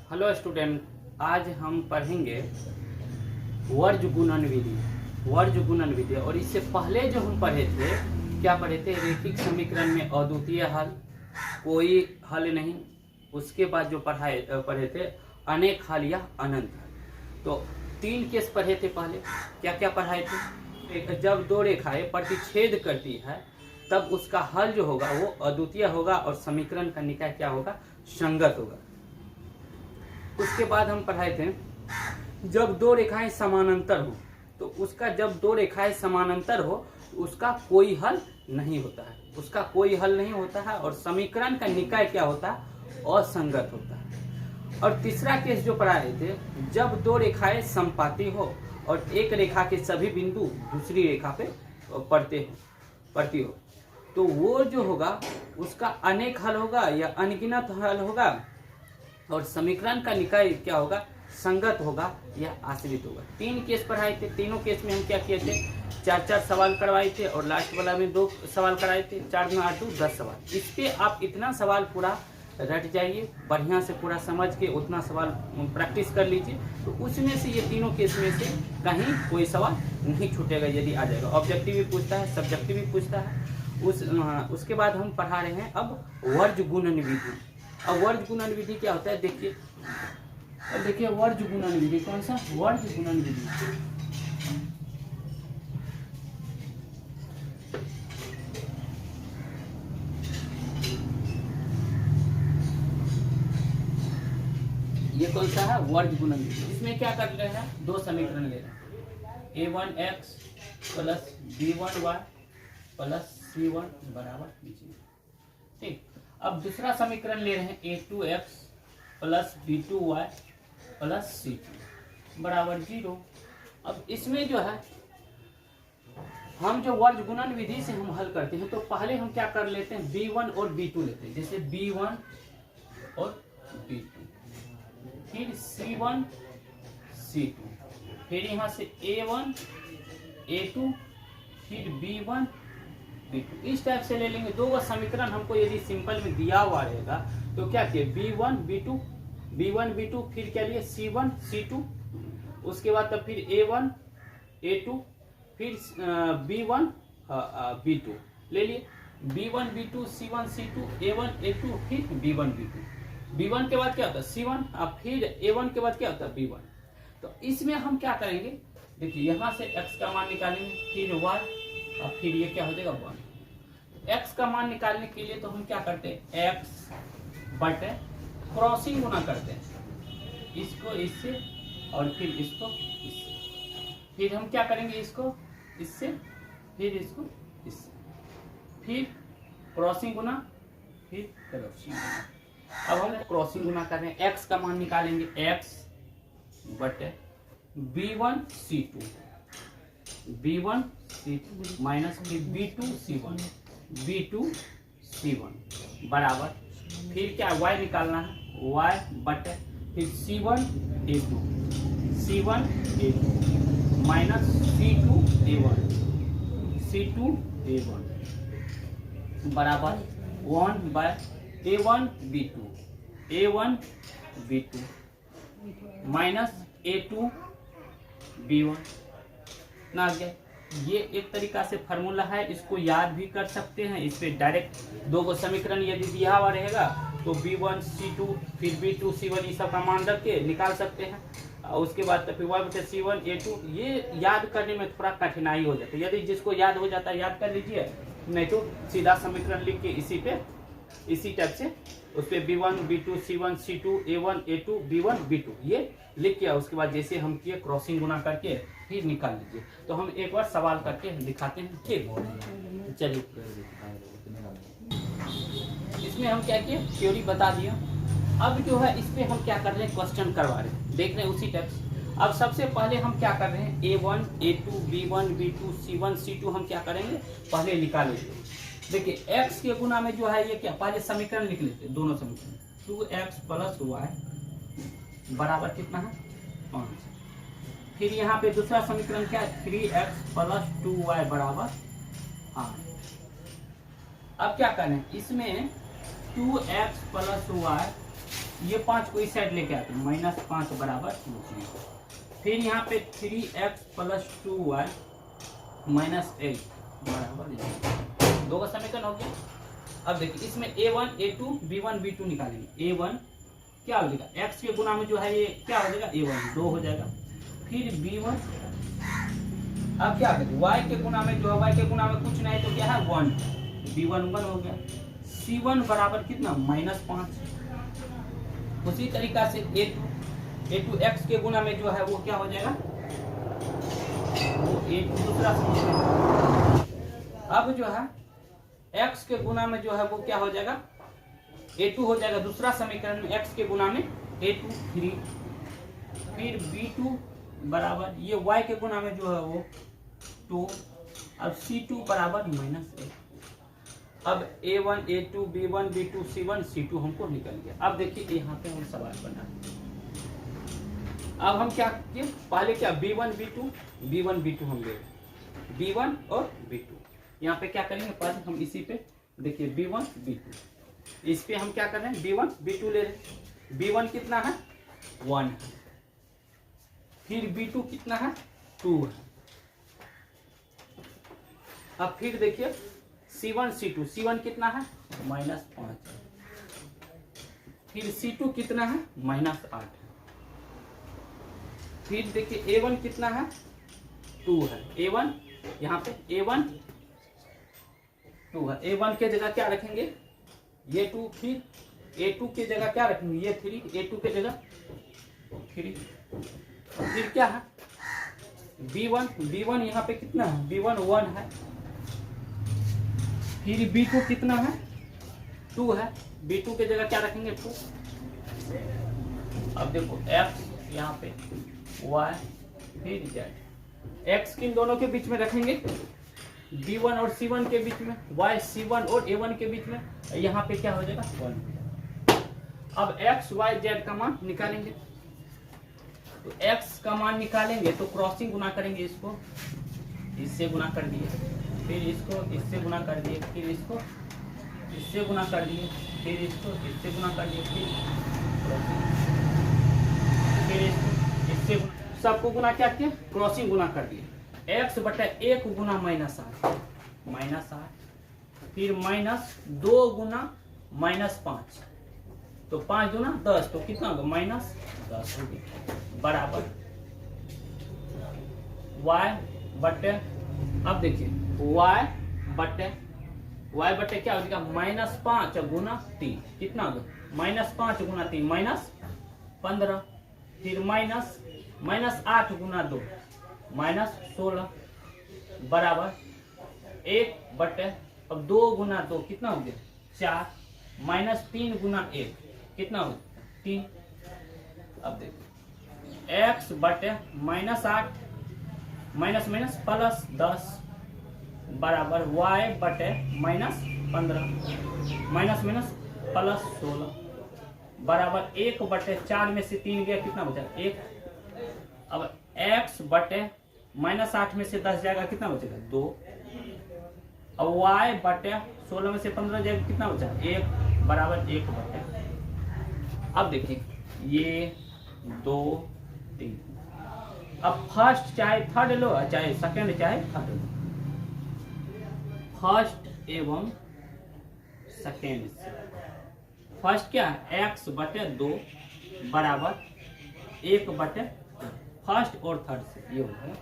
Hello student, आज हम पढ़ेंगे वर्ज गुणन विधि। और इससे पहले जो हम पढ़े थे, क्या पढ़े थे? रैखिक समीकरण में अद्वितीय हल, कोई हल नहीं। उसके बाद जो पढ़े थे अनेक हल या अनंत हल। तो 3 केस पढ़े थे पहले। क्या क्या पढ़ाए थे? जब दो रेखाएं प्रतिच्छेद करती है तब उसका हल जो होगा वो अद्वितीय होगा और समीकरण का निकाय क्या होगा? संगत होगा। उसके बाद हम पढ़ाए थे जब दो रेखाएं समानांतर हो तो उसका, जब दो रेखाएं समानांतर हो तो उसका कोई हल नहीं होता है, और समीकरण का निकाय क्या होता है? असंगत होता है। और तीसरा केस जो पढ़ाए थे, जब दो रेखाएं समपाती हो और एक रेखा के सभी बिंदु दूसरी रेखा पे पड़ती हो तो वो जो होगा उसका अनेक हल होगा या अनगिनत हल होगा, और समीकरण का निकाय क्या होगा? संगत होगा या आश्रित होगा। 3 केस पढ़ाए थे। तीनों केस में हम क्या किए थे? 4 सवाल करवाए थे और लास्ट वाला में 2 सवाल कराए थे। 4 में 8 10 सवाल। इस पे आप इतना सवाल पूरा रट जाइए, बढ़िया से पूरा समझ के उतना सवाल प्रैक्टिस कर लीजिए, तो उसमें से ये तीनों केस में से कहीं कोई सवाल नहीं छूटेगा यदि आ जाएगा। ऑब्जेक्टिव भी पूछता है, सब्जेक्टिव भी पूछता है। उसके बाद हम पढ़ा रहे हैं अब वर्ज गुणन विधि। अब वर्ज गुणन विधि क्या होता है? देखिए वर्ज गुणन विधि। कौन सा? वर्ज गुणन विधि। ये कौन सा है? वर्ज गुणन विधि। इसमें क्या कर रहे हैं? 2 समीकरण ले रहे हैं। a1x plus b1y plus c1 बराबर b0। ठीक। अब दूसरा समीकरण ले रहे हैं a2x plus b2y plus c2 बराबर 0। अब इसमें जो है हम जो वर्ज गुणन विधि से हम हल करते हैं तो पहले हम क्या कर लेते हैं? b1 और b2 लेते हैं। जैसे b1 और b2, फिर c1 c2, फिर यहाँ से a1 a2, फिर b1 b2। इस टाइप से ले लेंगे। 2 समीकरण हमको यदि सिंपल में दिया हुआ रहेगा तो क्या किए? b1 b2, फिर क्या लिए? c1 c2, उसके बाद तब फिर a1 a2, फिर b1 b2 ले लिए। b1 b2 c1 c2 a1 a2, फिर b1 b2। b1 के बाद क्या होता है? c1, अब फिर a1 के बाद क्या होता है? b1। तो इसमें हम क्या करेंगे? देखिए यहाँ से x का मान निकालेंगे, फिर y, और फिर ये क्या हो जाएगा? 1। x का मान निकालने के लिए तो हम क्या करते हैं? x बटे क्रॉसिंग गुना करते हैं, इसको इससे और फिर इसको इससे। फिर हम क्या करेंगे? इसको इससे, फिर इसको इससे, फिर क्रॉसिंग गुना, फिर क्रॉसिंग गुना। अब हम क्रॉसिंग गुना कर रहे हैं। x का मान निकालेंगे, x बटे b1 c2 माइनस फिर b2 c1 बराबर, फिर क्या y निकालना है? y बटे फिर c1 a2 minus c2 a1 बराबर 1 bye a1 b2 minus a2 b1 ना आ गया। ये एक तरीका से फार्मूला है, इसको याद भी कर सकते हैं। इस पे डायरेक्ट 2 समीकरण यदि दिया हुआ रहेगा तो b1 c2 फिर b2 c1 ये सब का मान रख के निकाल सकते हैं। उसके बाद तो फिर y बटे c1 a2। ये याद करने में थोड़ा कठिनाई हो जाती है। यदि जिसको याद हो जाता है याद कर लीजिए, नहीं तो सीधा समीकरण लिख के इसी टाइप से उस पर b1 b2 c1 c2 a1 a2 b1 b2 ये लिख किया। उसके बाद जैसे हम किए क्रॉसिंग गुना करके फिर निकाल लीजिए। तो हम एक बार सवाल करके दिखाते हैं। ठीक, चलिए। इसमें हम क्या किए? थ्योरी बता दिया। अब जो है इस पे हम क्या कर रहे हैं? क्वेश्चन करवा रहे हैं, देख रहे हैं उसी टाइप से। अब सबसे पहले हम क्या कर रहे हैं? a1 a2 b1 b2 c1 c2 हम क्या करेंगे? पहले निकालेंगे। देखिए x के गुना में जो है ये क्या? पहले समीकरण लिख लेते हैं, दोनों समीकरण। 2x प्लस y बराबर कितना है? 5। फिर यहाँ पे दूसरा समीकरण क्या है? 3x प्लस 2y बराबर 8। अब क्या करें? इसमें 2x प्लस y ये 5 को इस साइड लेके आते हैं, -5 बराबर 0। फिर यहाँ पे 3x + 2y -8 बराबर 0। 2 का समीकरण हो गया। अब देखिए इसमें a1 a2 b1 b2 निकालेंगे। a1 क्या हो जाएगा, x के गुना में जो है ये क्या हो जाएगा, a1 2 हो जाएगा। फिर b1, अब क्या करें, y के गुना में जो है, y के गुना में कुछ नहीं तो क्या है 1, b1 1 हो गया। c1 बराबर कितना, -5। उसी तरीका से a2 x के गुना में जो है वो क्या हो जाएगा, वो a2 दूसरा समीकरण। अब जो है x के गुना में जो है वो क्या हो जाएगा, a2 हो जाएगा दूसरा समीकरण में, x के गुना में a2 3। फिर b2 बराबर ये y के गुना में जो है वो 2। अब c2 बराबर -8। अब a1 a2 b1 b2 c1 c2 हमको निकल गया। अब देखिए यहाँ पे हम सवाल बना, अब हम क्या किए, पहले क्या b1 b2 हम ले b1 और b2। यहाँ पे क्या करेंगे, पहले हम इसी पे देखिए b1 b2, इस पे हम क्या कर रहे हैं b1 b2 ले रहे हैं। b1 कितना है 1 है, फिर b2 कितना है 2 है। अब फिर देखिए c1 c2, c1 कितना है -5, फिर c2 कितना है -8। फिर देखिए a1 कितना है 2 है, a1 यहाँ पे a1 2 है, a1 के जगह क्या रखेंगे ये 2, फिर a2 के जगह क्या रखेंगे ये 3, a2 के जगह 3। फिर क्या है b1 यहाँ पे कितना है, b1 1 है। फिर b2 कितना है 2 है, b2 के जगह क्या रखेंगे 2। अब देखो x यहाँ पे y फिर z, x किन दोनों के बीच में रखेंगे, b1 और c1 के बीच में, y c1 और a1 के बीच में, यहाँ पे क्या हो जाएगा 1। अब x y z का मान निकालेंगे, तो x का मान निकालेंगे तो क्रॉसिंग गुना करेंगे, इसको इससे गुना कर दिए, फिर इसको इससे गुना कर दिए, फिर इसको इससे गुना कर दिए, फिर इसको इससे गुना कर दिए, फिर इसको इससे गुना, सबको गुना क्या किया, क्रॉसिंग गुना कर दिए। x बटा 1 गुना -8, फिर -2 गुना -5, तो 5 गुना 10, तो कितना होगा -10 हो गया, बराबर y बटे, अब देखिए y बटे क्या हो जाएगा -5 गुना 3, कितना होगा -5 गुना 3 -15, फिर -8 गुना 2 -16, बराबर 1 बटे, अब 2 गुना 2 कितना हो गया 4, -3 गुना 1 कितना हो 3। अब देखो x बटे -8 माइनस प्लस 10 बराबर y बटे -15 माइनस प्लस 16 बराबर 1 बटे 4 में से 3 गया, कितना बचा 1। अब x बटे -8 में से 10 जाएगा, कितना बचेगा 2। अब y बटे 16 में से 15 जाएगा, कितना बचा 1 बराबर 1 बटे। अब देखिए ये 2 3, अब फर्स्ट चाहे थर्ड लो, चाहे सेकंड चाहे थर्ड लो, फर्स्ट एवं सेकंड से। फर्स्ट क्या है x बटे 2 बराबर 1 बटे फर्स्ट और थर्ड से, ये हो गया।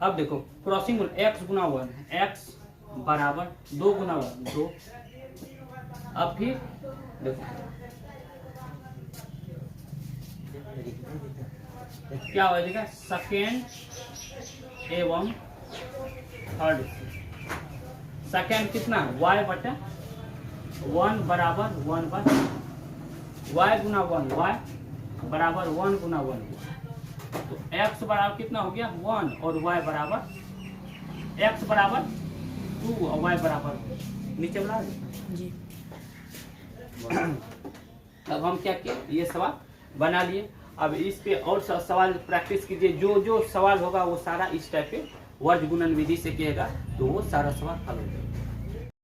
अब देखो क्रॉसिंग x गुना 1, x बराबर 2 गुना 1 2। अब फिर देखो क्या हो जाएगा सेकेंड एवं थर्ड से। सेकेंड कितना y बटे 1 बराबर 1 बटे y गुना 1 y बराबर 1 गुना 1, तो x बराबर कितना हो गया 1 और y बराबर, x बराबर 2 और y बराबर, नीचे बना जी। अब हम क्या किए, ये सवाल बना लिए। अब इस पे और सवाल प्रैक्टिस कीजिए, जो जो सवाल होगा वो सारा इस टाइप के वर्ग गुणन विधि से किएगा तो वो सारा सवाल हल हो जाएगा।